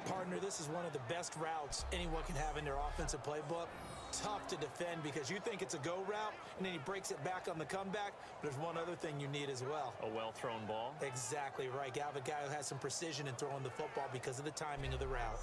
Partner, this is one of the best routes anyone can have in their offensive playbook. Tough to defend because you think it's a go route, and then he breaks it back on the comeback. But there's one other thing you need as well. A well-thrown ball? Exactly right. You have a guy who has some precision in throwing the football because of the timing of the route.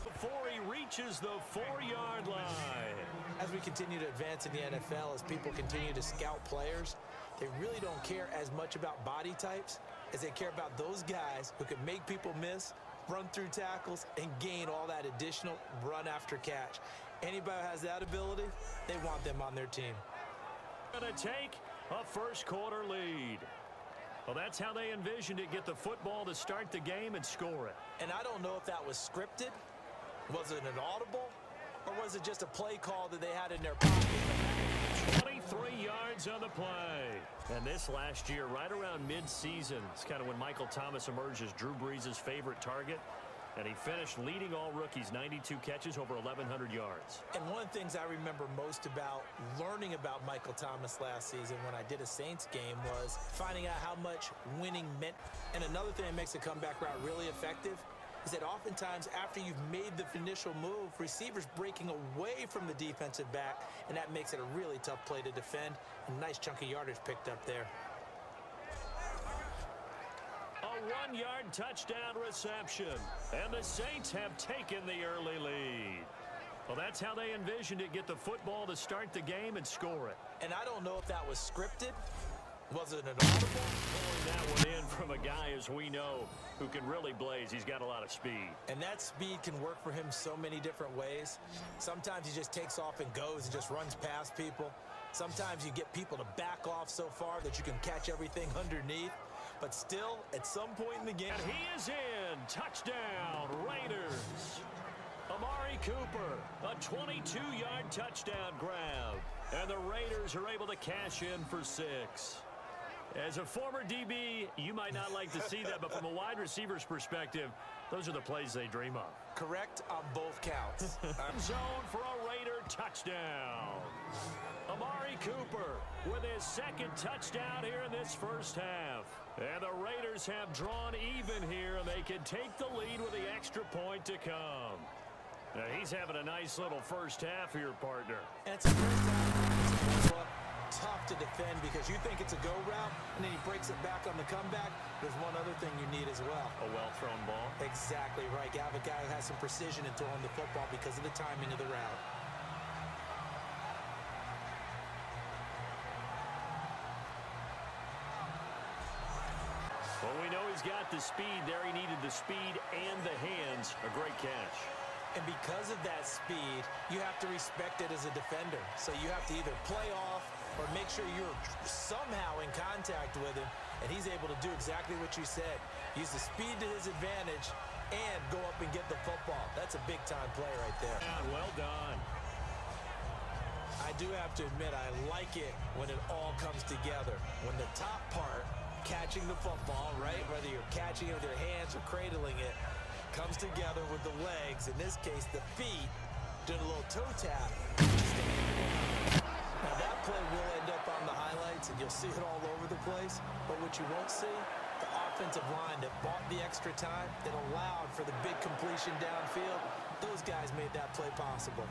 Before he reaches the 4-yard line. As we continue to advance in the NFL, as people continue to scout players, they really don't care as much about body types as they care about those guys who can make people miss, run through tackles, and gain all that additional run after catch. Anybody who has that ability, they want them on their team. Going to take a first-quarter lead. Well, that's how they envisioned it, get the football to start the game and score it. And I don't know if that was scripted. Was it an audible? Or was it just a play call that they had in their pocket? 23 yards on the play. And this last year, right around mid-season, it's kind of when Michael Thomas emerged as Drew Brees' favorite target. And he finished leading all rookies, 92 catches, over 1,100 yards. And one of the things I remember most about learning about Michael Thomas last season when I did a Saints game was finding out how much winning meant. And another thing that makes a comeback route really effective is that oftentimes after you've made the initial move, receivers breaking away from the defensive back, and that makes it a really tough play to defend. A nice chunk of yardage picked up there. A 1-yard touchdown reception, and the Saints have taken the early lead. Well, that's how they envisioned it, get the football to start the game and score it. And I don't know if that was scripted. Was it an audible? Pulling that one in from a guy, as we know, who can really blaze. He's got a lot of speed. And that speed can work for him so many different ways. Sometimes he just takes off and goes and just runs past people. Sometimes you get people to back off so far that you can catch everything underneath. But still, at some point in the game... And he is in. Touchdown, Raiders. Amari Cooper, a 22-yard touchdown grab. And the Raiders are able to cash in for 6. As a former DB, you might not like to see that, but from a wide receiver's perspective, those are the plays they dream of. Correct on both counts. Zone for a Raider touchdown. Amari Cooper with his second touchdown here in this first half. And the Raiders have drawn even here, and they can take the lead with the extra point to come. Now, he's having a nice little first half here, partner. And it's a first half. Tough to defend because you think it's a go route, and then he breaks it back on the comeback. There's one other thing you need as well. A well-thrown ball. Exactly right. You have a guy who has some precision in throwing the football because of the timing of the route. Well, we know he's got the speed there. He needed the speed and the hands. A great catch. And because of that speed, you have to respect it as a defender. So you have to either play off or make sure you're somehow in contact with him, and he's able to do exactly what you said. Use the speed to his advantage and go up and get the football. That's a big-time play right there. Well done. I do have to admit, I like it when it all comes together. When the top part, catching the football, right, whether you're catching it with your hands or cradling it, comes together with the legs, in this case the feet, doing a little toe tap. Now that play will end up on the highlights and you'll see it all over the place, but what you won't see, the offensive line that bought the extra time, that allowed for the big completion downfield, those guys made that play possible.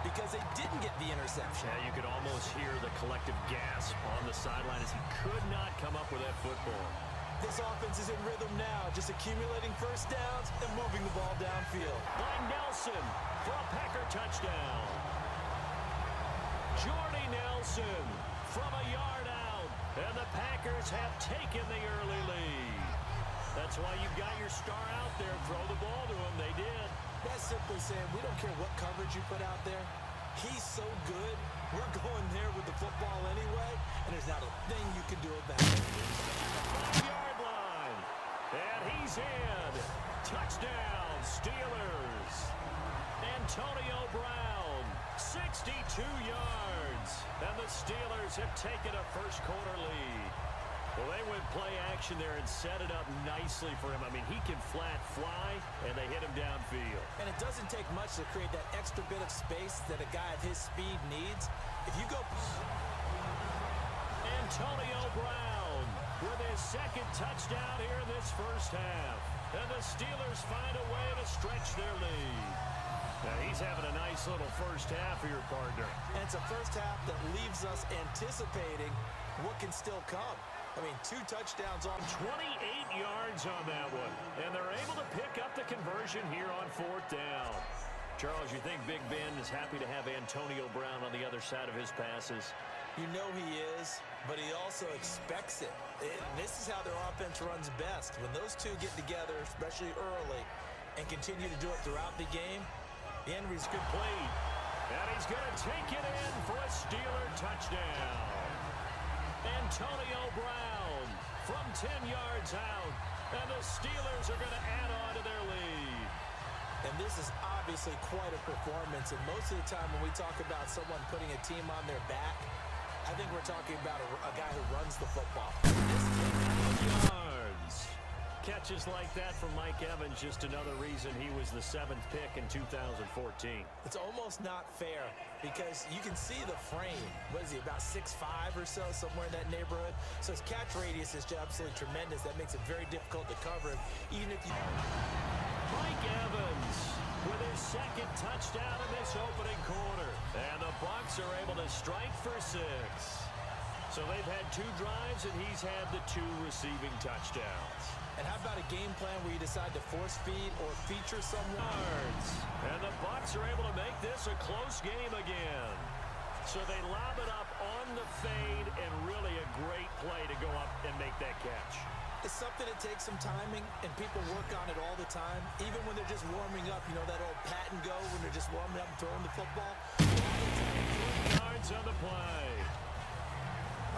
Because they didn't get the interception. Yeah, you could almost hear the collective gasp on the sideline as he could not come up with that football. This offense is in rhythm now, just accumulating first downs and moving the ball downfield. By Nelson for a Packer touchdown. Jordy Nelson from a yard out. And the Packers have taken the early lead. That's why you've got your star out there. Throw the ball to him. They did. That's simply saying we don't care what coverage you put out there. He's so good, we're going there with the football anyway, and there's not a thing you can do about it. 5-yard line, and he's in. Touchdown, Steelers. Antonio Brown, 62 yards, and the Steelers have taken a first-quarter lead. Well, they went play action there and set it up nicely for him. I mean, he can flat fly, and they hit him downfield. And it doesn't take much to create that extra bit of space that a guy of his speed needs. If you go... Antonio Brown with his second touchdown here in this first half. And the Steelers find a way to stretch their lead. Now he's having a nice little first half for your partner. And it's a first half that leaves us anticipating what can still come. I mean, 2 touchdowns on 28 yards on that one. And they're able to pick up the conversion here on 4th down. Charles, you think Big Ben is happy to have Antonio Brown on the other side of his passes? You know he is, but he also expects it. This is how their offense runs best. When those two get together, especially early, and continue to do it throughout the game, the end result is complete. And he's going to take it in for a Steeler touchdown. Antonio Brown from 10 yards out. And the Steelers are going to add on to their lead. And this is obviously quite a performance. And most of the time when we talk about someone putting a team on their back, I think we're talking about a guy who runs the football. This yards. Catches like that from Mike Evans, just another reason he was the 7th pick in 2014. It's almost not fair because you can see the frame. What is he, about 6'5" or so, somewhere in that neighborhood? So his catch radius is absolutely tremendous. That makes it very difficult to cover him, even if you... Mike Evans with his second touchdown in this opening quarter. And the Bucs are able to strike for 6. So they've had 2 drives, and he's had the 2 receiving touchdowns. And how about a game plan where you decide to force feed or feature someone? And the Bucs are able to make this a close game again. So they lob it up on the fade, and really a great play to go up and make that catch. It's something that takes some timing, and people work on it all the time. Even when they're just warming up, you know, that old pat and go when they're just warming up and throwing the football. 3 yards on the play.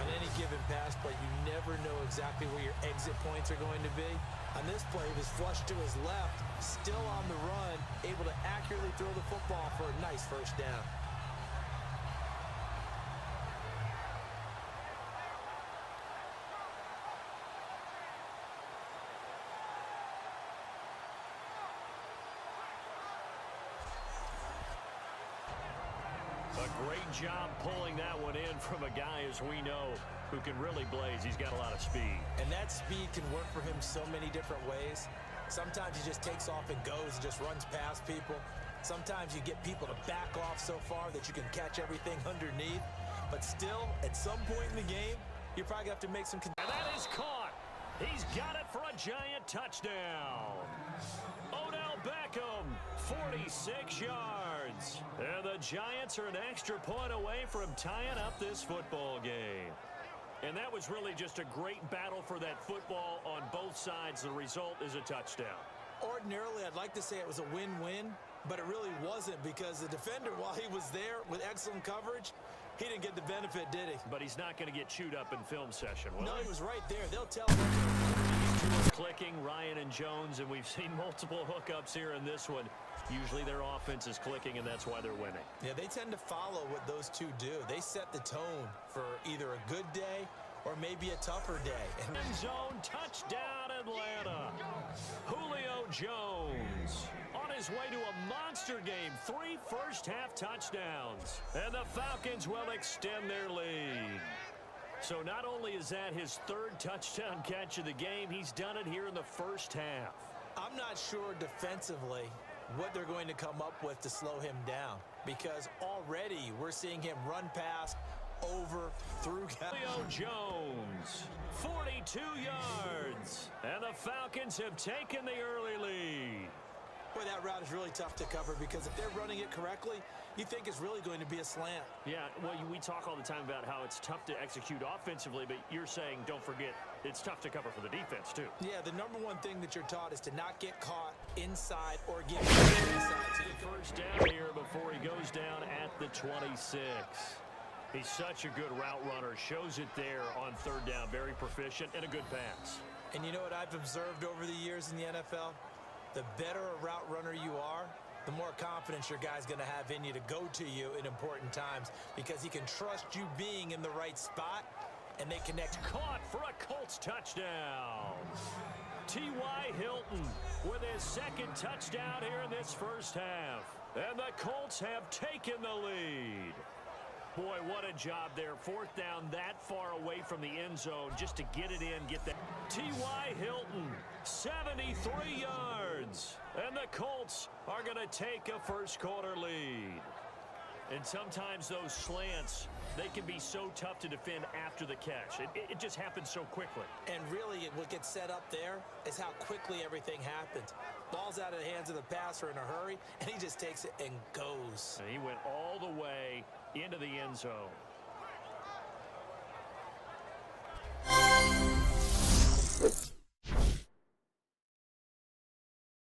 On any given pass play, you never know exactly where your exit points are going to be. On this play, he was flushed to his left, still on the run, able to accurately throw the football for a nice first down. A great job pulling that one in from a guy, as we know, who can really blaze. He's got a lot of speed. And that speed can work for him so many different ways. Sometimes he just takes off and goes and just runs past people. Sometimes you get people to back off so far that you can catch everything underneath. But still, at some point in the game, you're probably going to have to make some... And that is caught. He's got it for a giant touchdown. Odell Beckham, 46 yards. And the Giants are an extra point away from tying up this football game. And that was really just a great battle for that football on both sides. The result is a touchdown. Ordinarily, I'd like to say it was a win-win, but it really wasn't because the defender, while he was there with excellent coverage, he didn't get the benefit, did he? But he's not going to get chewed up in film session, will No, he? he was right there. They'll tell him. Clicking, Ryan and Jones, and we've seen multiple hookups here in this one. Usually their offense is clicking, and that's why they're winning. Yeah, they tend to follow what those two do. They set the tone for either a good day or maybe a tougher day. End zone touchdown, Atlanta. Julio Jones on his way to a monster game. 3 first-half touchdowns. And the Falcons will extend their lead. So not only is that his 3rd touchdown catch of the game, he's done it here in the first half. I'm not sure defensively what they're going to come up with to slow him down because already we're seeing him run past, over, through. Julio Jones, 42 yards. And the Falcons have taken the early lead. Boy, that route is really tough to cover because if they're running it correctly, you think it's really going to be a slant. Yeah, well, we talk all the time about how it's tough to execute offensively, but you're saying, don't forget, it's tough to cover for the defense, too. Yeah, the #1 thing that you're taught is to not get caught inside or get inside. First down here before he goes down at the 26. He's such a good route runner. Shows it there on 3rd down. Very proficient and a good pass. And you know what I've observed over the years in the NFL? The better a route runner you are, the more confidence your guy's going to have in you to go to you in important times because he can trust you being in the right spot, and they connect. Caught for a Colts touchdown. T.Y. Hilton with his 2nd touchdown here in this first half. And the Colts have taken the lead. Boy, what a job there. Fourth down that far away from the end zone just to get it in, get that. T.Y. Hilton, 73 yards. And the Colts are going to take a first-quarter lead. And sometimes those slants, they can be so tough to defend after the catch. It just happens so quickly. And really, what gets set up there is how quickly everything happened. Ball's out of the hands of the passer in a hurry, and he just takes it and goes. And he went all the way into the end zone.